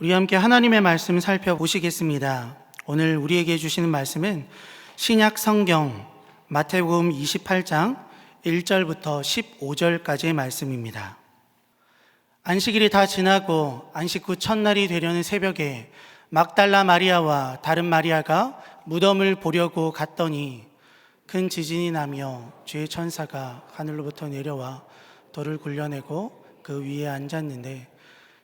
우리 함께 하나님의 말씀 살펴보시겠습니다. 오늘 우리에게 주시는 말씀은 신약 성경 마태복음 28장 1절부터 15절까지의 말씀입니다. 안식일이 다 지나고 안식 후 첫날이 되려는 새벽에 막달라 마리아와 다른 마리아가 무덤을 보려고 갔더니 큰 지진이 나며 주의 천사가 하늘로부터 내려와 돌을 굴려내고 그 위에 앉았는데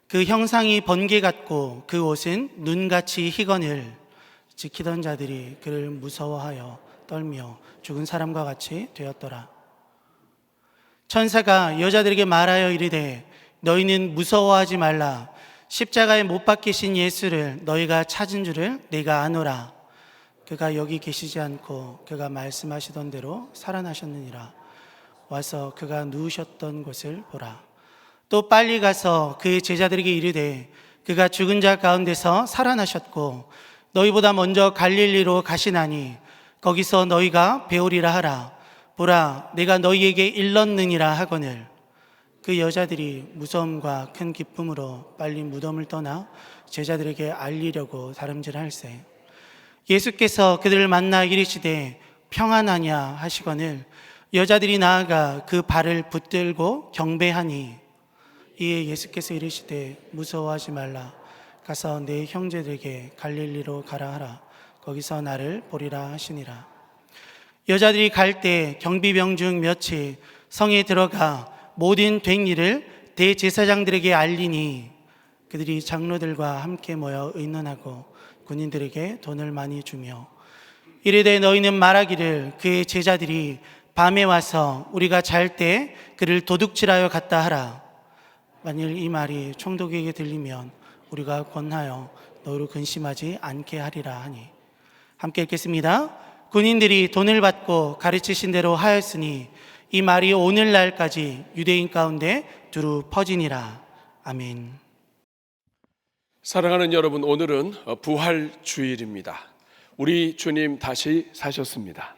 그 형상이 번개 같고 그 옷은 눈같이 희거늘. 지키던 자들이 그를 무서워하여 떨며 죽은 사람과 같이 되었더라. 천사가 여자들에게 말하여 이르되 너희는 무서워하지 말라. 십자가에 못 박히신 예수를 너희가 찾은 줄을 내가 아노라. 그가 여기 계시지 않고 그가 말씀하시던 대로 살아나셨느니라. 와서 그가 누우셨던 곳을 보라. 또 빨리 가서 그의 제자들에게 이르되 그가 죽은 자 가운데서 살아나셨고 너희보다 먼저 갈릴리로 가시나니 거기서 너희가 배우리라 하라. 보라, 내가 너희에게 일렀느니라 하거늘. 그 여자들이 무서움과 큰 기쁨으로 빨리 무덤을 떠나 제자들에게 알리려고 다름질할세. 예수께서 그들을 만나 이르시되 평안하냐 하시거늘 여자들이 나아가 그 발을 붙들고 경배하니 이에 예수께서 이르시되 무서워하지 말라. 가서 내 형제들에게 갈릴리로 가라 하라. 거기서 나를 보리라 하시니라. 여자들이 갈 때 경비병 중 몇이 성에 들어가 모든 된 일을 대제사장들에게 알리니 그들이 장로들과 함께 모여 의논하고 군인들에게 돈을 많이 주며 이르되 너희는 말하기를 그의 제자들이 밤에 와서 우리가 잘 때 그를 도둑질하여 갔다 하라. 만일 이 말이 총독에게 들리면 우리가 권하여 너희로 근심하지 않게 하리라 하니. 함께 읽겠습니다. 군인들이 돈을 받고 가르치신 대로 하였으니 이 말이 오늘날까지 유대인 가운데 두루 퍼지니라. 아멘. 사랑하는 여러분, 오늘은 부활주일입니다. 우리 주님 다시 사셨습니다.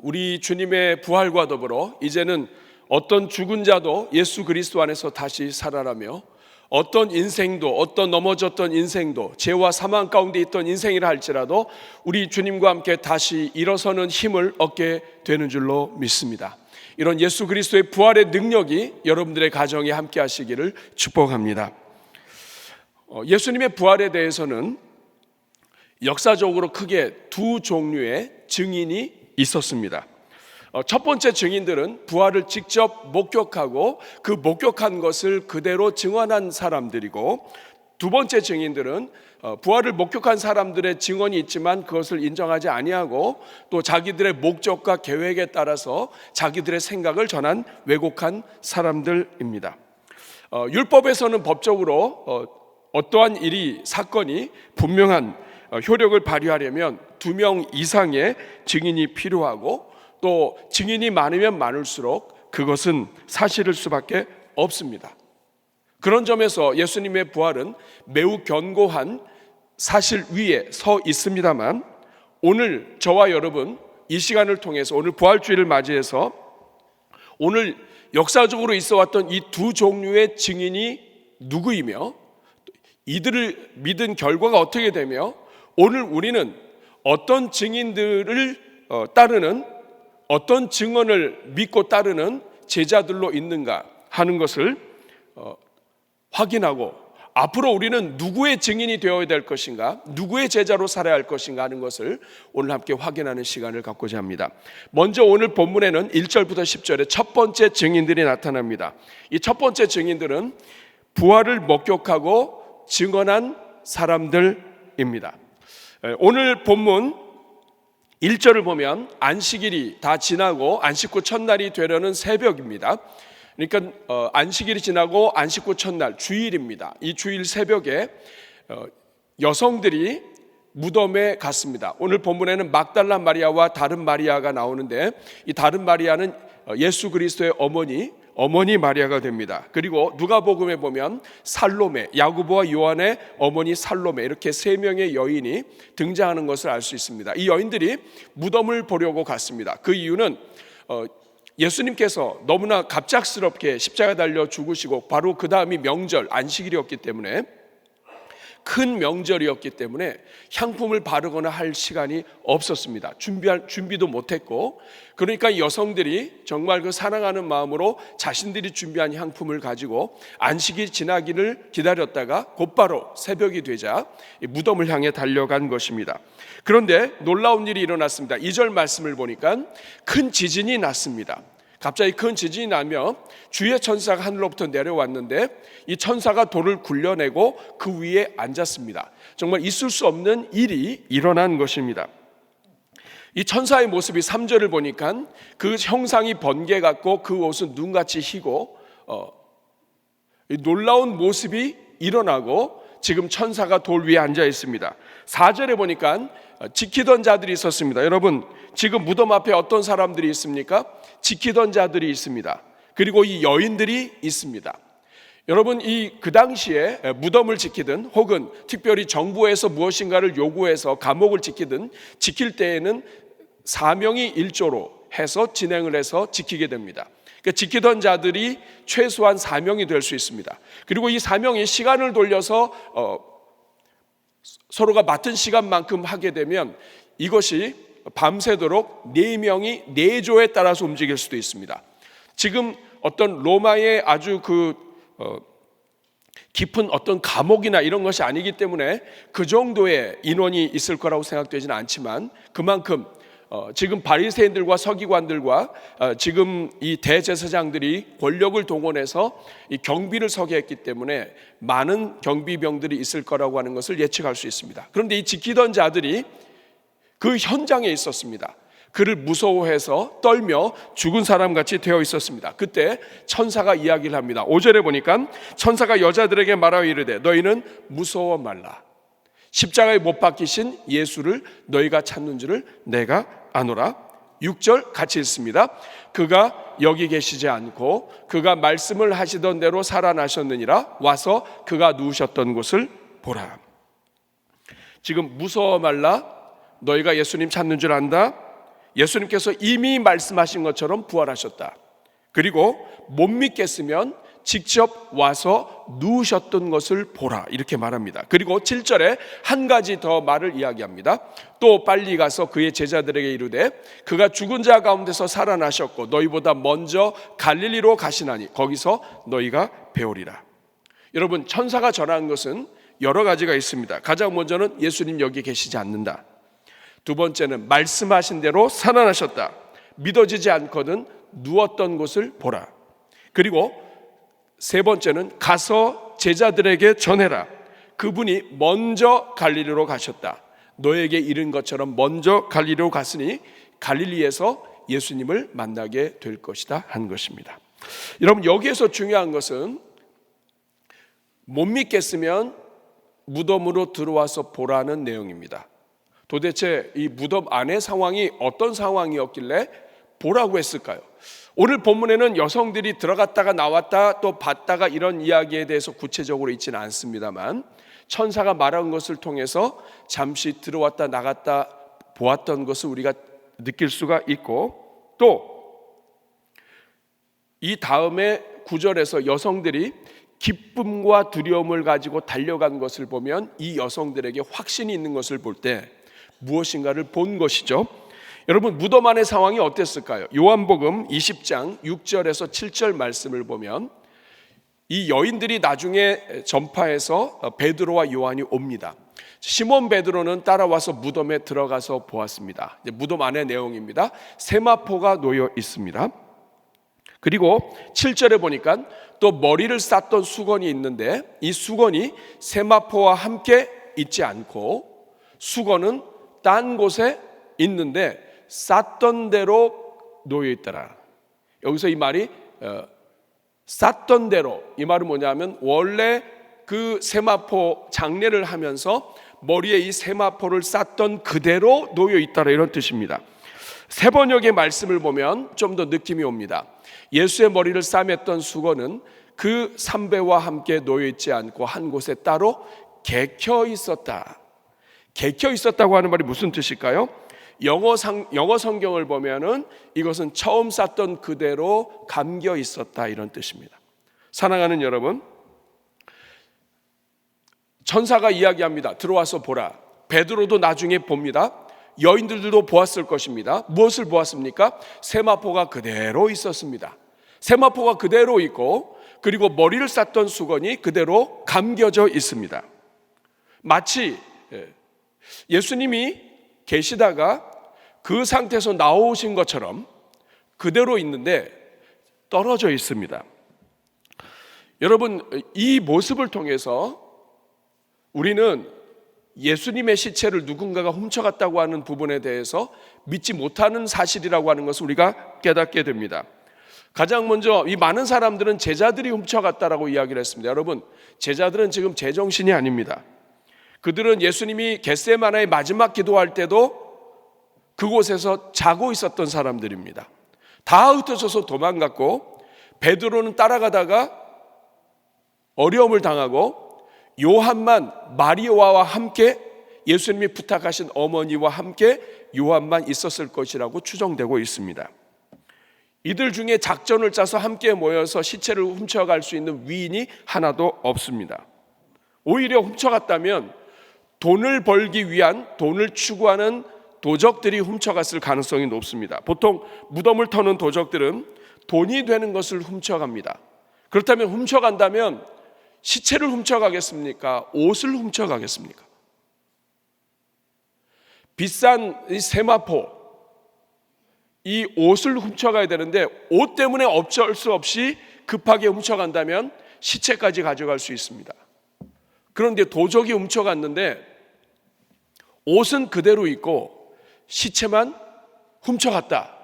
우리 주님의 부활과 더불어 이제는 어떤 죽은 자도 예수 그리스도 안에서 다시 살아나며 어떤 인생도, 어떤 넘어졌던 인생도, 죄와 사망 가운데 있던 인생이라 할지라도 우리 주님과 함께 다시 일어서는 힘을 얻게 되는 줄로 믿습니다. 이런 예수 그리스도의 부활의 능력이 여러분들의 가정에 함께 하시기를 축복합니다. 예수님의 부활에 대해서는 역사적으로 크게 두 종류의 증인이 있었습니다. 첫 번째 증인들은 부활을 직접 목격하고 그 목격한 것을 그대로 증언한 사람들이고, 두 번째 증인들은 부활을 목격한 사람들의 증언이 있지만 그것을 인정하지 아니하고 또 자기들의 목적과 계획에 따라서 자기들의 생각을 전한 왜곡한 사람들입니다. 율법에서는 법적으로 어떠한 일이, 사건이 분명한 효력을 발휘하려면 2명 이상의 증인이 필요하고 또 증인이 많으면 많을수록 그것은 사실일 수밖에 없습니다. 그런 점에서 예수님의 부활은 매우 견고한 사실 위에 서 있습니다만, 오늘 저와 여러분 이 시간을 통해서 오늘 부활주일을 맞이해서 오늘 역사적으로 있어왔던 이 두 종류의 증인이 누구이며 이들을 믿은 결과가 어떻게 되며 오늘 우리는 어떤 증인들을 따르는, 어떤 증언을 믿고 따르는 제자들로 있는가 하는 것을 확인하고 앞으로 우리는 누구의 증인이 되어야 될 것인가, 누구의 제자로 살아야 할 것인가 하는 것을 오늘 함께 확인하는 시간을 갖고자 합니다. 먼저 오늘 본문에는 1절부터 10절에 첫 번째 증인들이 나타납니다. 이 첫 번째 증인들은 부활을 목격하고 증언한 사람들입니다. 오늘 본문 1절을 보면 안식일이 다 지나고 안식 후 첫날이 되려는 새벽입니다. 그러니까 안식일이 지나고 안식 후 첫날, 주일입니다. 이 주일 새벽에 여성들이 무덤에 갔습니다. 오늘 본문에는 막달라 마리아와 다른 마리아가 나오는데 이 다른 마리아는 예수 그리스도의 어머니 마리아가 됩니다. 그리고 누가복음에 보면 살로메, 야고보와 요한의 어머니 살로메, 이렇게 세 명의 여인이 등장하는 것을 알 수 있습니다. 이 여인들이 무덤을 보려고 갔습니다. 그 이유는 예수님께서 너무나 갑작스럽게 십자가 달려 죽으시고 바로 그 다음이 명절 안식일이었기 때문에 큰 명절이었기 때문에 향품을 바르거나 할 시간이 없었습니다. 준비도 못했고, 그러니까 여성들이 정말 그 사랑하는 마음으로 자신들이 준비한 향품을 가지고 안식이 지나기를 기다렸다가 곧바로 새벽이 되자 무덤을 향해 달려간 것입니다. 그런데 놀라운 일이 일어났습니다. 2절 말씀을 보니까 큰 지진이 났습니다. 갑자기 큰 지진이 나며 주의 천사가 하늘로부터 내려왔는데 이 천사가 돌을 굴려내고 그 위에 앉았습니다. 정말 있을 수 없는 일이 일어난 것입니다. 이 천사의 모습이 3절을 보니까 그 형상이 번개 같고 그 옷은 눈같이 희고 놀라운 모습이 일어나고 지금 천사가 돌 위에 앉아 있습니다. 4절에 보니까 지키던 자들이 있었습니다. 여러분, 지금 무덤 앞에 어떤 사람들이 있습니까? 지키던 자들이 있습니다. 그리고 이 여인들이 있습니다. 여러분, 그 당시에 무덤을 지키든 혹은 특별히 정부에서 무엇인가를 요구해서 감옥을 지키든 지킬 때에는 사명이 일조로 해서 진행을 해서 지키게 됩니다. 그러니까 지키던 자들이 최소한 사명이 될 수 있습니다. 그리고 이 사명이 시간을 돌려서 서로가 맡은 시간만큼 하게 되면 이것이 밤새도록 4명이 4조에 따라서 움직일 수도 있습니다. 지금 어떤 로마의 아주 깊은 어떤 감옥이나 이런 것이 아니기 때문에 그 정도의 인원이 있을 거라고 생각되지는 않지만 그만큼 지금 바리새인들과 서기관들과 지금 이 대제사장들이 권력을 동원해서 이 경비를 서게 했기 때문에 많은 경비병들이 있을 거라고 하는 것을 예측할 수 있습니다. 그런데 이 지키던 자들이 그 현장에 있었습니다. 그를 무서워해서 떨며 죽은 사람같이 되어 있었습니다. 그때 천사가 이야기를 합니다. 5절에 보니까 천사가 여자들에게 말하여 이르되 너희는 무서워 말라. 십자가에 못 박히신 예수를 너희가 찾는 줄을 내가 아노라. 6절 같이 읽습니다. 그가 여기 계시지 않고 그가 말씀을 하시던 대로 살아나셨느니라. 와서 그가 누우셨던 곳을 보라. 지금 무서워 말라. 너희가 예수님 찾는 줄 안다. 예수님께서 이미 말씀하신 것처럼 부활하셨다. 그리고 못 믿겠으면 직접 와서 누우셨던 것을 보라. 이렇게 말합니다. 그리고 7절에 한 가지 더 말을 이야기합니다. 또 빨리 가서 그의 제자들에게 이르되 그가 죽은 자 가운데서 살아나셨고 너희보다 먼저 갈릴리로 가시나니 거기서 너희가 배우리라. 여러분, 천사가 전한 것은 여러 가지가 있습니다. 가장 먼저는 예수님 여기 계시지 않는다. 두 번째는 말씀하신 대로 살아나셨다. 믿어지지 않거든 누웠던 곳을 보라. 그리고 세 번째는 가서 제자들에게 전해라. 그분이 먼저 갈릴리로 가셨다. 너에게 이른 것처럼 먼저 갈릴리로 갔으니 갈릴리에서 예수님을 만나게 될 것이다 한 것입니다. 여러분, 여기에서 중요한 것은 못 믿겠으면 무덤으로 들어와서 보라는 내용입니다. 도대체 이 무덤 안의 상황이 어떤 상황이었길래 보라고 했을까요? 오늘 본문에는 여성들이 들어갔다가 나왔다 또 봤다가 이런 이야기에 대해서 구체적으로 있지는 않습니다만 천사가 말한 것을 통해서 잠시 들어왔다 나갔다 보았던 것을 우리가 느낄 수가 있고, 또 이 다음에 9절에서 여성들이 기쁨과 두려움을 가지고 달려간 것을 보면 이 여성들에게 확신이 있는 것을 볼 때 무엇인가를 본 것이죠. 여러분, 무덤 안의 상황이 어땠을까요? 요한복음 20장 6절에서 7절 말씀을 보면 이 여인들이 나중에 전파해서 베드로와 요한이 옵니다. 시몬 베드로는 따라와서 무덤에 들어가서 보았습니다. 무덤 안의 내용입니다. 세마포가 놓여 있습니다. 그리고 7절에 보니까 또 머리를 쌌던 수건이 있는데 이 수건이 세마포와 함께 있지 않고 수건은 딴 곳에 있는데 쌌던 대로 놓여 있더라. 여기서 이 말이 쌌던 대로, 이 말은 뭐냐면 원래 그 세마포 장례를 하면서 머리에 이 세마포를 쌌던 그대로 놓여 있더라, 이런 뜻입니다. 세 번역의 말씀을 보면 좀 더 느낌이 옵니다. 예수의 머리를 싸맸던 수건은 그 삼배와 함께 놓여 있지 않고 한 곳에 따로 개켜 있었다. 개켜 있었다고 하는 말이 무슨 뜻일까요? 영어 성경을 보면은 이것은 처음 쌌던 그대로 감겨 있었다, 이런 뜻입니다. 사랑하는 여러분, 천사가 이야기합니다. 들어와서 보라. 베드로도 나중에 봅니다. 여인들도 보았을 것입니다. 무엇을 보았습니까? 세마포가 그대로 있었습니다. 세마포가 그대로 있고, 그리고 머리를 쌌던 수건이 그대로 감겨져 있습니다. 마치 예수님이 계시다가 그 상태에서 나오신 것처럼 그대로 있는데 떨어져 있습니다. 여러분, 이 모습을 통해서 우리는 예수님의 시체를 누군가가 훔쳐갔다고 하는 부분에 대해서 믿지 못하는 사실이라고 하는 것을 우리가 깨닫게 됩니다. 가장 먼저 이 많은 사람들은 제자들이 훔쳐갔다라고 이야기를 했습니다. 여러분, 제자들은 지금 제정신이 아닙니다. 그들은 예수님이 겟세마네의 마지막 기도할 때도 그곳에서 자고 있었던 사람들입니다. 다 흩어져서 도망갔고, 베드로는 따라가다가 어려움을 당하고, 요한만 마리아와 함께, 예수님이 부탁하신 어머니와 함께 요한만 있었을 것이라고 추정되고 있습니다. 이들 중에 작전을 짜서 함께 모여서 시체를 훔쳐갈 수 있는 위인이 하나도 없습니다. 오히려 훔쳐갔다면 돈을 벌기 위한, 돈을 추구하는 도적들이 훔쳐갔을 가능성이 높습니다. 보통 무덤을 터는 도적들은 돈이 되는 것을 훔쳐갑니다. 그렇다면 훔쳐간다면 시체를 훔쳐가겠습니까? 옷을 훔쳐가겠습니까? 비싼 이 세마포, 이 옷을 훔쳐가야 되는데 옷 때문에 어쩔 수 없이 급하게 훔쳐간다면 시체까지 가져갈 수 있습니다. 그런데 도적이 훔쳐갔는데 옷은 그대로 있고 시체만 훔쳐갔다.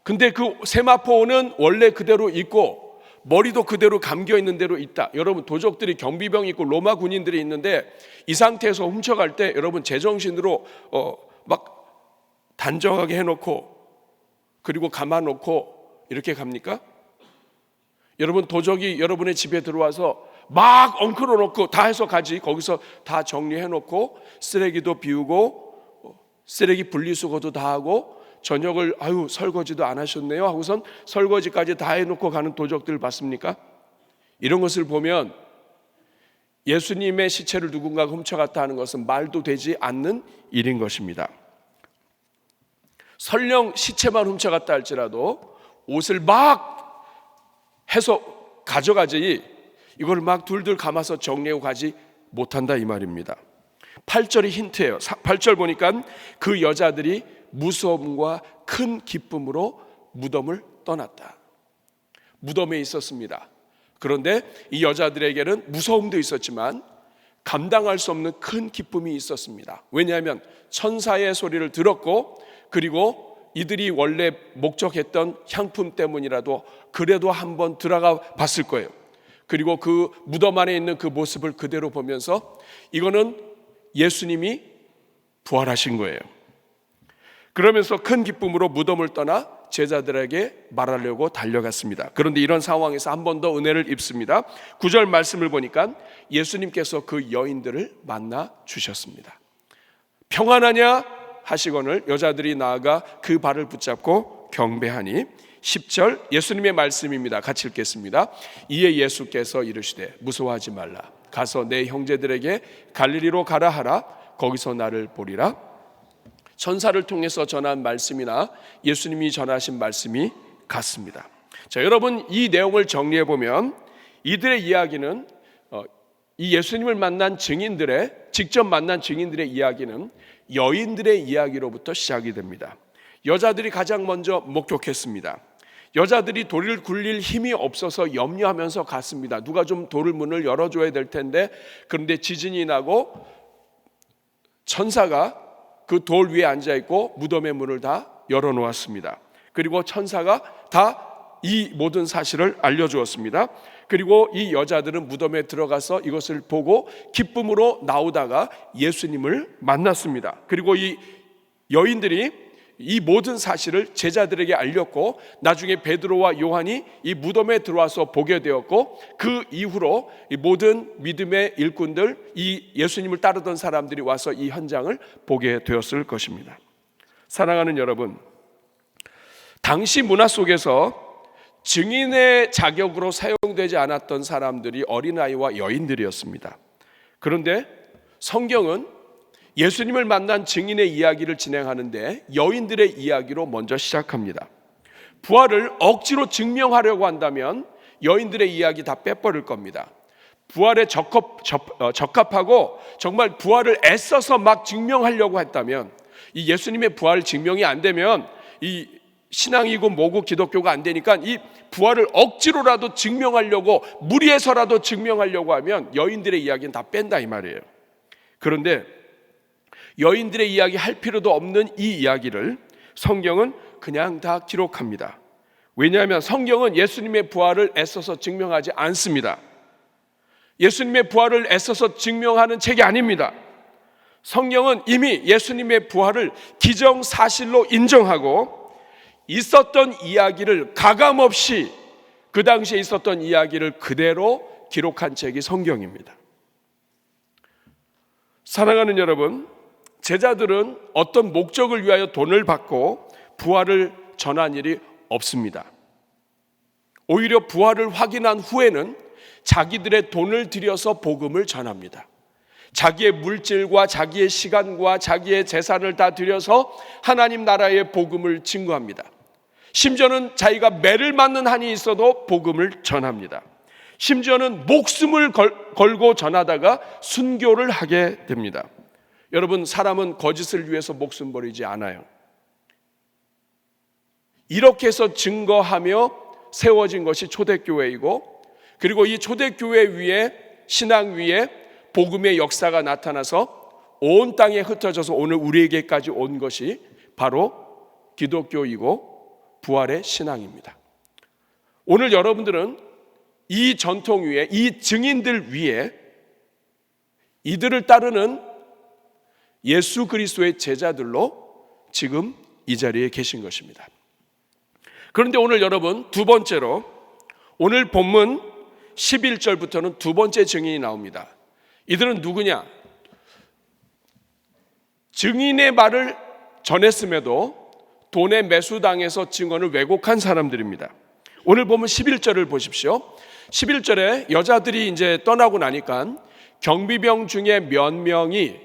근데 그 세마포는 원래 그대로 있고 머리도 그대로 감겨 있는 대로 있다. 여러분, 도적들이 경비병이 있고 로마 군인들이 있는데 이 상태에서 훔쳐갈 때 여러분 제정신으로 막 단정하게 해놓고 그리고 감아놓고 이렇게 갑니까? 여러분, 도적이 여러분의 집에 들어와서 막 엉클어 놓고 다 해서 가지. 거기서 다 정리해놓고 쓰레기도 비우고 쓰레기 분리수거도 다 하고 저녁을 설거지도 안 하셨네요 하고선 설거지까지 다 해놓고 가는 도적들을 봤습니까? 이런 것을 보면 예수님의 시체를 누군가가 훔쳐갔다 하는 것은 말도 되지 않는 일인 것입니다. 설령 시체만 훔쳐갔다 할지라도 옷을 막 해서 가져가지 이걸 막 둘둘 감아서 정리하고 가지 못한다 이 말입니다. 8절이 힌트예요. 8절 보니까 그 여자들이 무서움과 큰 기쁨으로 무덤을 떠났다. 무덤에 있었습니다. 그런데 이 여자들에게는 무서움도 있었지만 감당할 수 없는 큰 기쁨이 있었습니다. 왜냐하면 천사의 소리를 들었고 그리고 이들이 원래 목적했던 향품 때문이라도 그래도 한번 들어가 봤을 거예요. 그리고 그 무덤 안에 있는 그 모습을 그대로 보면서 이거는 예수님이 부활하신 거예요. 그러면서 큰 기쁨으로 무덤을 떠나 제자들에게 말하려고 달려갔습니다. 그런데 이런 상황에서 한 번 더 은혜를 입습니다. 9절 말씀을 보니까 예수님께서 그 여인들을 만나 주셨습니다. 평안하냐 하시거늘 여자들이 나아가 그 발을 붙잡고 경배하니 10절 예수님의 말씀입니다. 같이 읽겠습니다. 이에 예수께서 이르시되 무서워하지 말라. 가서 내 형제들에게 갈릴리로 가라 하라. 거기서 나를 보리라. 천사를 통해서 전한 말씀이나 예수님이 전하신 말씀이 같습니다. 자, 여러분, 이 내용을 정리해 보면 이들의 이야기는 이 예수님을 만난 증인들의 직접 만난 증인들의 이야기는 여인들의 이야기로부터 시작이 됩니다. 여자들이 가장 먼저 목격했습니다. 여자들이 돌을 굴릴 힘이 없어서 염려하면서 갔습니다. 누가 좀 돌을 문을 열어줘야 될 텐데 그런데 지진이 나고 천사가 그 돌 위에 앉아있고 무덤의 문을 다 열어놓았습니다. 그리고 천사가 다 이 모든 사실을 알려주었습니다. 그리고 이 여자들은 무덤에 들어가서 이것을 보고 기쁨으로 나오다가 예수님을 만났습니다. 그리고 이 여인들이 이 모든 사실을 제자들에게 알렸고 나중에 베드로와 요한이 이 무덤에 들어와서 보게 되었고 그 이후로 이 모든 믿음의 일꾼들, 이 예수님을 따르던 사람들이 와서 이 현장을 보게 되었을 것입니다. 사랑하는 여러분, 당시 문화 속에서 증인의 자격으로 사용되지 않았던 사람들이 어린아이와 여인들이었습니다. 그런데 성경은 예수님을 만난 증인의 이야기를 진행하는데 여인들의 이야기로 먼저 시작합니다. 부활을 억지로 증명하려고 한다면 여인들의 이야기 다 빼버릴 겁니다. 부활에 적합하고 정말 부활을 애써서 막 증명하려고 했다면, 이 예수님의 부활 증명이 안 되면 이 신앙이고 뭐고 기독교가 안 되니까 이 부활을 억지로라도 증명하려고, 무리해서라도 증명하려고 하면 여인들의 이야기는 다 뺀다 이 말이에요. 그런데 여인들의 이야기 할 필요도 없는 이 이야기를 성경은 그냥 다 기록합니다. 왜냐하면 성경은 예수님의 부활을 애써서 증명하지 않습니다. 예수님의 부활을 애써서 증명하는 책이 아닙니다. 성경은 이미 예수님의 부활을 기정사실로 인정하고 있었던 이야기를 가감없이, 그 당시에 있었던 이야기를 그대로 기록한 책이 성경입니다. 사랑하는 여러분, 제자들은 어떤 목적을 위하여 돈을 받고 부활을 전한 일이 없습니다. 오히려 부활을 확인한 후에는 자기들의 돈을 들여서 복음을 전합니다. 자기의 물질과 자기의 시간과 자기의 재산을 다 들여서 하나님 나라의 복음을 증거합니다. 심지어는 자기가 매를 맞는 한이 있어도 복음을 전합니다. 심지어는 목숨을 걸고 전하다가 순교를 하게 됩니다. 여러분, 사람은 거짓을 위해서 목숨 버리지 않아요. 이렇게 해서 증거하며 세워진 것이 초대교회이고, 그리고 이 초대교회 위에, 신앙 위에 복음의 역사가 나타나서 온 땅에 흩어져서 오늘 우리에게까지 온 것이 바로 기독교이고 부활의 신앙입니다. 오늘 여러분들은 이 전통 위에, 이 증인들 위에 이들을 따르는 예수 그리스도의 제자들로 지금 이 자리에 계신 것입니다. 그런데 오늘 여러분, 두 번째로 오늘 본문 11절부터는 두 번째 증인이 나옵니다. 이들은 누구냐? 증인의 말을 전했음에도 돈에 매수당해서 증언을 왜곡한 사람들입니다. 오늘 보면 11절을 보십시오. 11절에 여자들이 이제 떠나고 나니까 경비병 중에 몇 명이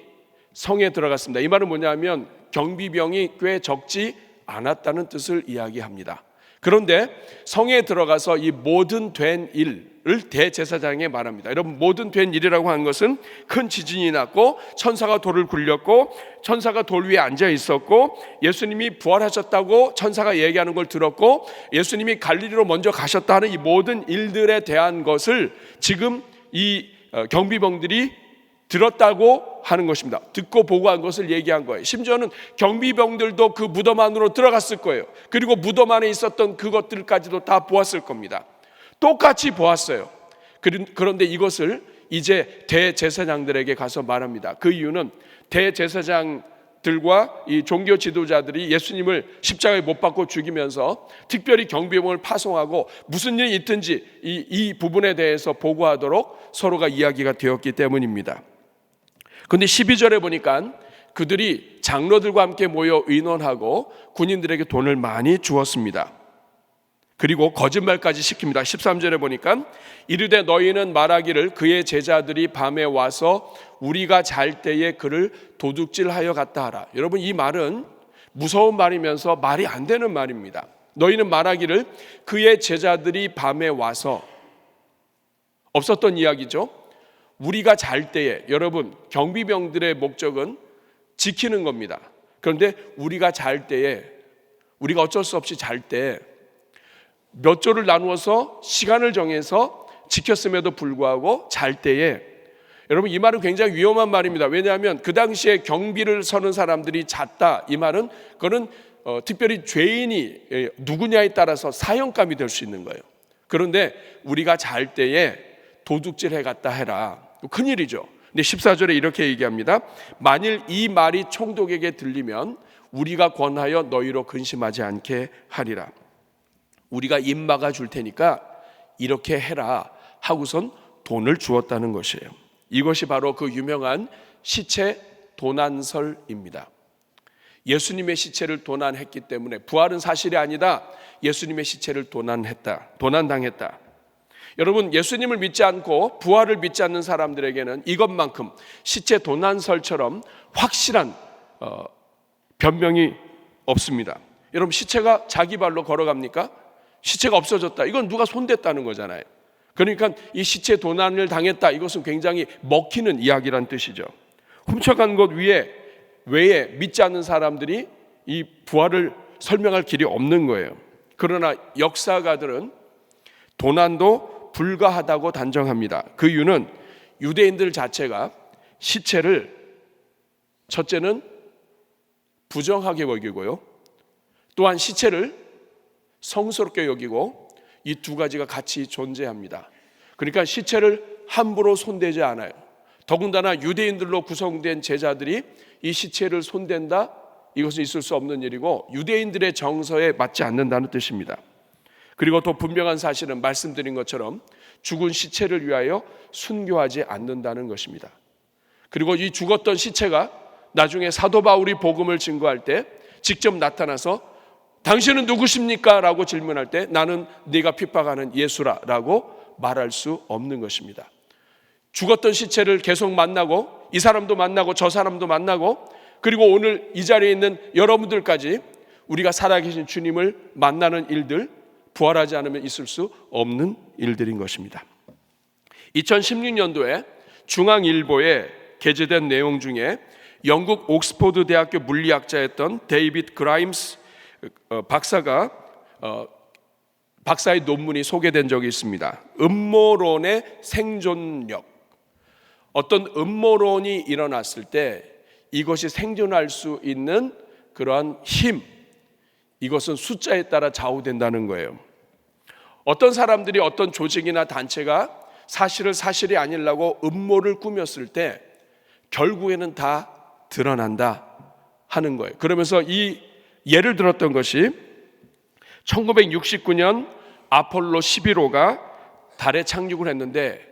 성에 들어갔습니다. 이 말은 뭐냐면 경비병이 꽤 적지 않았다는 뜻을 이야기합니다. 그런데 성에 들어가서 이 모든 된 일을 대제사장에 말합니다. 여러분, 모든 된 일이라고 하는 것은 큰 지진이 났고 천사가 돌을 굴렸고 천사가 돌 위에 앉아 있었고 예수님이 부활하셨다고 천사가 얘기하는 걸 들었고 예수님이 갈릴리로 먼저 가셨다 하는 이 모든 일들에 대한 것을 지금 이 경비병들이 들었다고 하는 것입니다. 듣고 보고한 것을 얘기한 거예요. 심지어는 경비병들도 그 무덤 안으로 들어갔을 거예요. 그리고 무덤 안에 있었던 그것들까지도 다 보았을 겁니다. 똑같이 보았어요. 그런데 이것을 이제 대제사장들에게 가서 말합니다. 그 이유는 대제사장들과 이 종교 지도자들이 예수님을 십자가에 못 박고 죽이면서 특별히 경비병을 파송하고 무슨 일이 있든지 이 부분에 대해서 보고하도록 서로가 이야기가 되었기 때문입니다. 그런데 12절에 보니까 그들이 장로들과 함께 모여 의논하고 군인들에게 돈을 많이 주었습니다. 그리고 거짓말까지 시킵니다. 13절에 보니까 이르되 너희는 말하기를 그의 제자들이 밤에 와서 우리가 잘 때에 그를 도둑질하여 갔다 하라. 여러분, 이 말은 무서운 말이면서 말이 안 되는 말입니다. 너희는 말하기를 그의 제자들이 밤에 와서, 없었던 이야기죠. 우리가 잘 때에, 여러분, 경비병들의 목적은 지키는 겁니다. 그런데 우리가 잘 때에, 우리가 어쩔 수 없이 잘 때 몇 조를 나누어서 시간을 정해서 지켰음에도 불구하고 잘 때에, 여러분, 이 말은 굉장히 위험한 말입니다. 왜냐하면 그 당시에 경비를 서는 사람들이 잤다, 이 말은 그거는 특별히 죄인이 누구냐에 따라서 사형감이 될 수 있는 거예요. 그런데 우리가 잘 때에 도둑질 해갔다 해라, 큰일이죠. 근데 14절에 이렇게 얘기합니다. 만일 이 말이 총독에게 들리면 우리가 권하여 너희로 근심하지 않게 하리라. 우리가 입 막아 줄 테니까 이렇게 해라 하고선 돈을 주었다는 것이에요. 이것이 바로 그 유명한 시체 도난설입니다. 예수님의 시체를 도난했기 때문에, 부활은 사실이 아니다, 예수님의 시체를 도난당했다. 여러분, 예수님을 믿지 않고 부활을 믿지 않는 사람들에게는 이것만큼 시체 도난설처럼 확실한 변명이 없습니다. 여러분, 시체가 자기 발로 걸어갑니까? 시체가 없어졌다, 이건 누가 손댔다는 거잖아요. 그러니까 이 시체 도난을 당했다, 이것은 굉장히 먹히는 이야기란 뜻이죠. 훔쳐간 것 외에 믿지 않는 사람들이 이 부활을 설명할 길이 없는 거예요. 그러나 역사가들은 도난도 불가하다고 단정합니다. 그 이유는 유대인들 자체가 시체를 첫째는 부정하게 여기고요, 또한 시체를 성스럽게 여기고, 이 두 가지가 같이 존재합니다. 그러니까 시체를 함부로 손대지 않아요. 더군다나 유대인들로 구성된 제자들이 이 시체를 손댄다, 이것은 있을 수 없는 일이고 유대인들의 정서에 맞지 않는다는 뜻입니다. 그리고 또 분명한 사실은 말씀드린 것처럼 죽은 시체를 위하여 순교하지 않는다는 것입니다. 그리고 이 죽었던 시체가 나중에 사도 바울이 복음을 증거할 때 직접 나타나서 당신은 누구십니까? 라고 질문할 때 나는 네가 핍박하는 예수라 라고 말할 수 없는 것입니다. 죽었던 시체를 계속 만나고, 이 사람도 만나고 저 사람도 만나고, 그리고 오늘 이 자리에 있는 여러분들까지 우리가 살아계신 주님을 만나는 일들, 부활하지 않으면 있을 수 없는 일들인 것입니다. 2016년도에 중앙일보에 게재된 내용 중에 영국 옥스퍼드 대학교 물리학자였던 데이비드 그라임스 박사의 논문이 소개된 적이 있습니다. 음모론의 생존력. 어떤 음모론이 일어났을 때 이것이 생존할 수 있는 그러한 힘, 이것은 숫자에 따라 좌우된다는 거예요. 어떤 사람들이 어떤 조직이나 단체가 사실을 사실이 아니라고 음모를 꾸몄을 때 결국에는 다 드러난다 하는 거예요. 그러면서 이 예를 들었던 것이 1969년 아폴로 11호가 달에 착륙을 했는데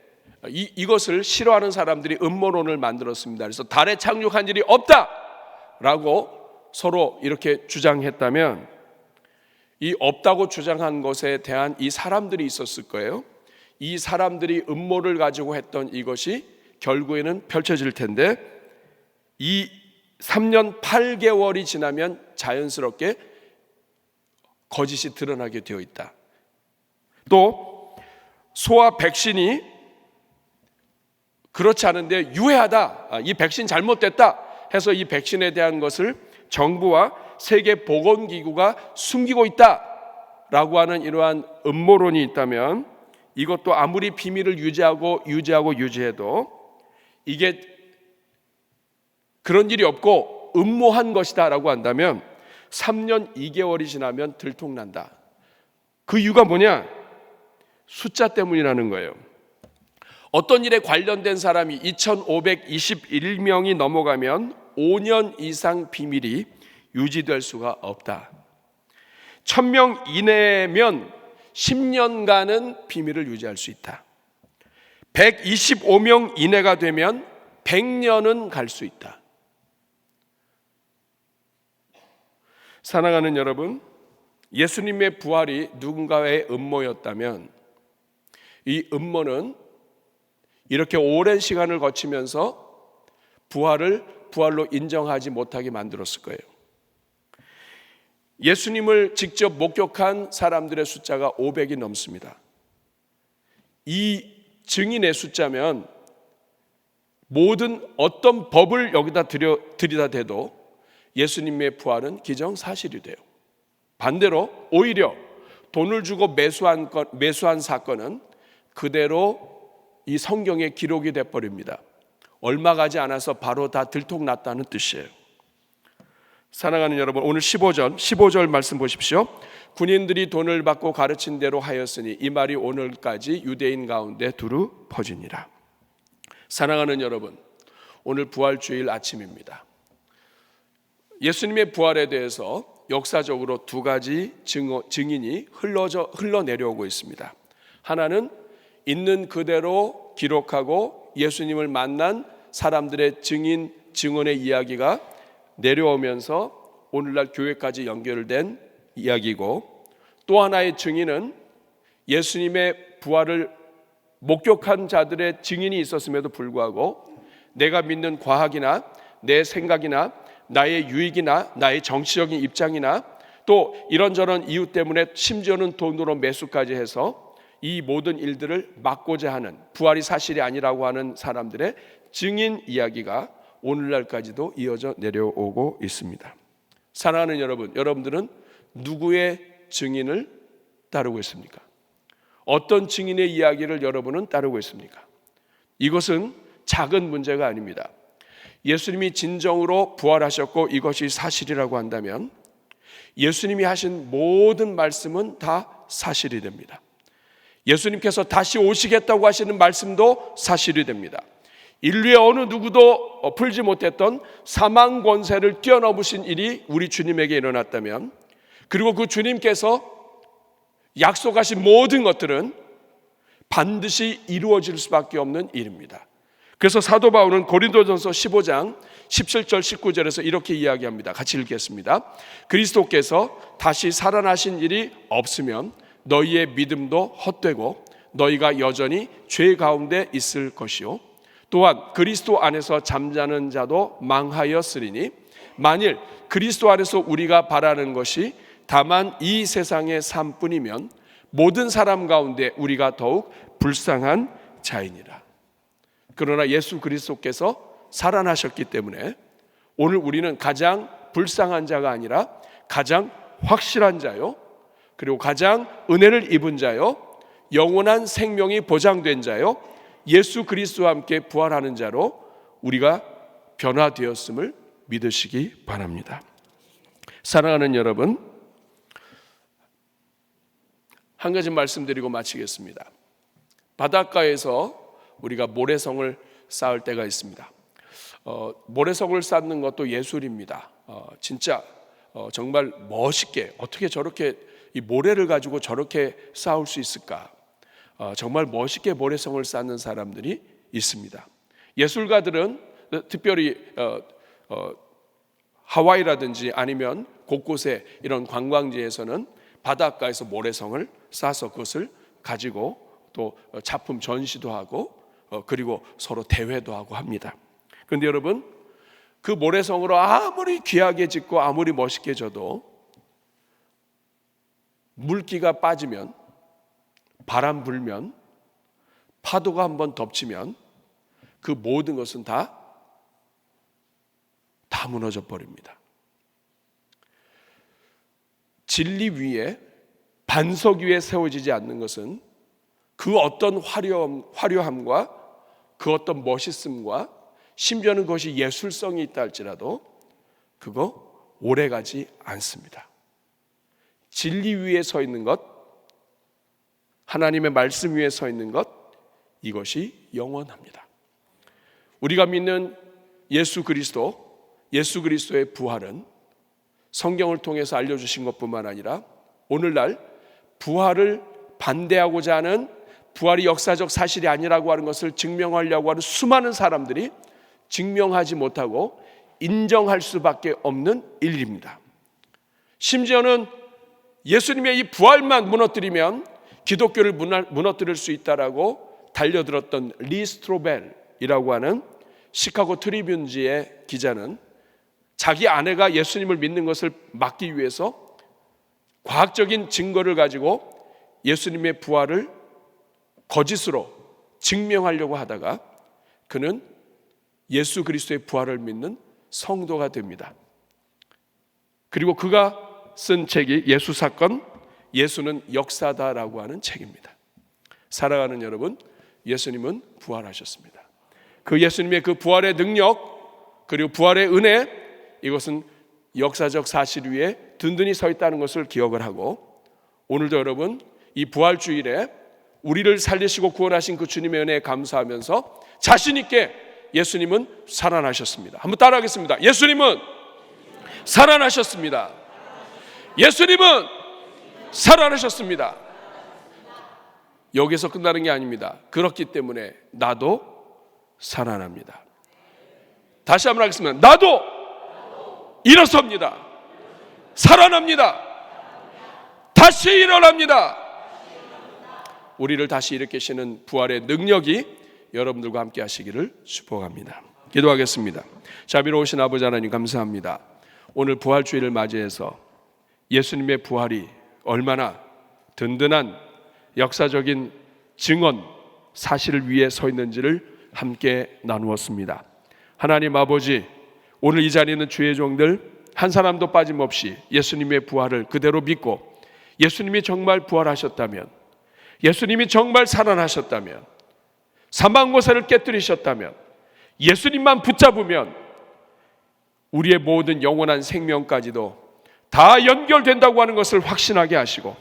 이것을 싫어하는 사람들이 음모론을 만들었습니다. 그래서 달에 착륙한 일이 없다라고 서로 이렇게 주장했다면, 이 없다고 주장한 것에 대한 이 사람들이 있었을 거예요. 이 사람들이 음모를 가지고 했던 이것이 결국에는 펼쳐질 텐데, 이 3년 8개월이 지나면 자연스럽게 거짓이 드러나게 되어 있다. 또 소아 백신이 그렇지 않은데 유해하다, 이 백신 잘못됐다 해서 이 백신에 대한 것을 정부와 세계보건기구가 숨기고 있다라고 하는 이러한 음모론이 있다면, 이것도 아무리 비밀을 유지해도 이게 그런 일이 없고 음모한 것이다라고 한다면 3년 2개월이 지나면 들통난다. 그 이유가 뭐냐? 숫자 때문이라는 거예요. 어떤 일에 관련된 사람이 2521명이 넘어가면 5년 이상 비밀이 유지될 수가 없다. 1000명 이내면 10년간은 비밀을 유지할 수 있다. 125명 이내가 되면 100년은 갈 수 있다. 사랑하는 여러분, 예수님의 부활이 누군가의 음모였다면 이 음모는 이렇게 오랜 시간을 거치면서 부활로 인정하지 못하게 만들었을 거예요. 예수님을 직접 목격한 사람들의 숫자가 500이 넘습니다. 이 증인의 숫자면 모든 어떤 법을 여기다 들이다 대도 예수님의 부활은 기정사실이 돼요. 반대로 오히려 돈을 주고 매수한 사건은 그대로 이 성경에 기록이 돼버립니다. 얼마 가지 않아서 바로 다 들통났다는 뜻이에요. 사랑하는 여러분, 오늘 15절 말씀 보십시오. 군인들이 돈을 받고 가르친 대로 하였으니 이 말이 오늘까지 유대인 가운데 두루 퍼지니라. 사랑하는 여러분, 오늘 부활주일 아침입니다. 예수님의 부활에 대해서 역사적으로 두 가지 증인이 흘러내려오고 있습니다. 하나는 있는 그대로 기록하고 예수님을 만난 사람들의 증언의 이야기가 내려오면서 오늘날 교회까지 연결된 이야기고, 또 하나의 증인은 예수님의 부활을 목격한 자들의 증인이 있었음에도 불구하고 내가 믿는 과학이나 내 생각이나 나의 유익이나 나의 정치적인 입장이나 또 이런저런 이유 때문에 심지어는 돈으로 매수까지 해서 이 모든 일들을 막고자 하는, 부활이 사실이 아니라고 하는 사람들의 증인 이야기가 오늘날까지도 이어져 내려오고 있습니다. 사랑하는 여러분, 여러분들은 누구의 증인을 따르고 있습니까? 어떤 증인의 이야기를 여러분은 따르고 있습니까? 이것은 작은 문제가 아닙니다. 예수님이 진정으로 부활하셨고 이것이 사실이라고 한다면 예수님이 하신 모든 말씀은 다 사실이 됩니다. 예수님께서 다시 오시겠다고 하시는 말씀도 사실이 됩니다. 인류의 어느 누구도 풀지 못했던 사망 권세를 뛰어넘으신 일이 우리 주님에게 일어났다면, 그리고 그 주님께서 약속하신 모든 것들은 반드시 이루어질 수밖에 없는 일입니다. 그래서 사도 바울은 고린도전서 15장 17절 19절에서 이렇게 이야기합니다. 같이 읽겠습니다. 그리스도께서 다시 살아나신 일이 없으면 너희의 믿음도 헛되고 너희가 여전히 죄 가운데 있을 것이요, 또한 그리스도 안에서 잠자는 자도 망하였으리니 만일 그리스도 안에서 우리가 바라는 것이 다만 이 세상의 삶뿐이면 모든 사람 가운데 우리가 더욱 불쌍한 자이니라. 그러나 예수 그리스도께서 살아나셨기 때문에 오늘 우리는 가장 불쌍한 자가 아니라 가장 확실한 자요, 그리고 가장 은혜를 입은 자요, 영원한 생명이 보장된 자요, 예수 그리스도와 함께 부활하는 자로 우리가 변화되었음을 믿으시기 바랍니다. 사랑하는 여러분, 한 가지 말씀드리고 마치겠습니다. 바닷가에서 우리가 모래성을 쌓을 때가 있습니다. 모래성을 쌓는 것도 예술입니다. 진짜 정말 멋있게, 어떻게 저렇게 이 모래를 가지고 저렇게 쌓을 수 있을까? 정말 멋있게 모래성을 쌓는 사람들이 있습니다. 예술가들은 특별히 하와이라든지 아니면 곳곳에 이런 관광지에서는 바닷가에서 모래성을 쌓아서 그것을 가지고 또 작품 전시도 하고 그리고 서로 대회도 하고 합니다. 그런데 여러분, 그 모래성으로 아무리 귀하게 짓고 아무리 멋있게 져도 물기가 빠지면, 바람 불면, 파도가 한번 덮치면 그 모든 것은 다 무너져 버립니다. 진리 위에, 반석 위에 세워지지 않는 것은 그 어떤 화려함과 그 어떤 멋있음과 심지어는 그것이 예술성이 있다 할지라도 그거 오래가지 않습니다. 진리 위에 서 있는 것, 하나님의 말씀 위에 서 있는 것, 이것이 영원합니다. 우리가 믿는 예수 그리스도의 부활은 성경을 통해서 알려주신 것뿐만 아니라 오늘날 부활을 반대하고자 하는, 부활이 역사적 사실이 아니라고 하는 것을 증명하려고 하는 수많은 사람들이 증명하지 못하고 인정할 수밖에 없는 일입니다. 심지어는 예수님의 이 부활만 무너뜨리면 기독교를 무너뜨릴 수 있다라고 달려들었던 리 스트로벨이라고 하는 시카고 트리뷴지의 기자는 자기 아내가 예수님을 믿는 것을 막기 위해서 과학적인 증거를 가지고 예수님의 부활을 거짓으로 증명하려고 하다가 그는 예수 그리스도의 부활을 믿는 성도가 됩니다. 그리고 그가 쓴 책이 예수 사건, 예수는 역사다라고 하는 책입니다. 사랑하는 여러분, 예수님은 부활하셨습니다. 그 예수님의 그 부활의 능력, 그리고 부활의 은혜, 이것은 역사적 사실 위에 든든히 서 있다는 것을 기억을 하고, 오늘도 여러분 이 부활주일에 우리를 살리시고 구원하신 그 주님의 은혜에 감사하면서 자신 있게 예수님은 살아나셨습니다. 한번 따라하겠습니다. 예수님은 살아나셨습니다. 예수님은 살아나셨습니다. 여기서 끝나는 게 아닙니다. 그렇기 때문에 나도 살아납니다. 다시 한번 하겠습니다. 나도 일어섭니다. 살아납니다. 다시 일어납니다. 우리를 다시 일으키시는 부활의 능력이 여러분들과 함께 하시기를 축복합니다. 기도하겠습니다. 자비로우신 아버지 하나님 감사합니다. 오늘 부활주일을 맞이해서 예수님의 부활이 얼마나 든든한 역사적인 증언, 사실을 위해 서 있는지를 함께 나누었습니다. 하나님 아버지, 오늘 이 자리에 있는 주의 종들 한 사람도 빠짐없이 예수님의 부활을 그대로 믿고 예수님이 정말 부활하셨다면, 예수님이 정말 살아나셨다면, 사망고사를 깨뜨리셨다면, 예수님만 붙잡으면 우리의 모든 영원한 생명까지도 다 연결된다고 하는 것을 확신하게 하시고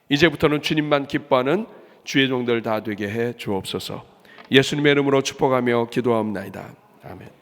이제부터는 주님만 기뻐하는 주의 종들 다 되게 해 주옵소서. 예수님의 이름으로 축복하며 기도하옵나이다. 아멘.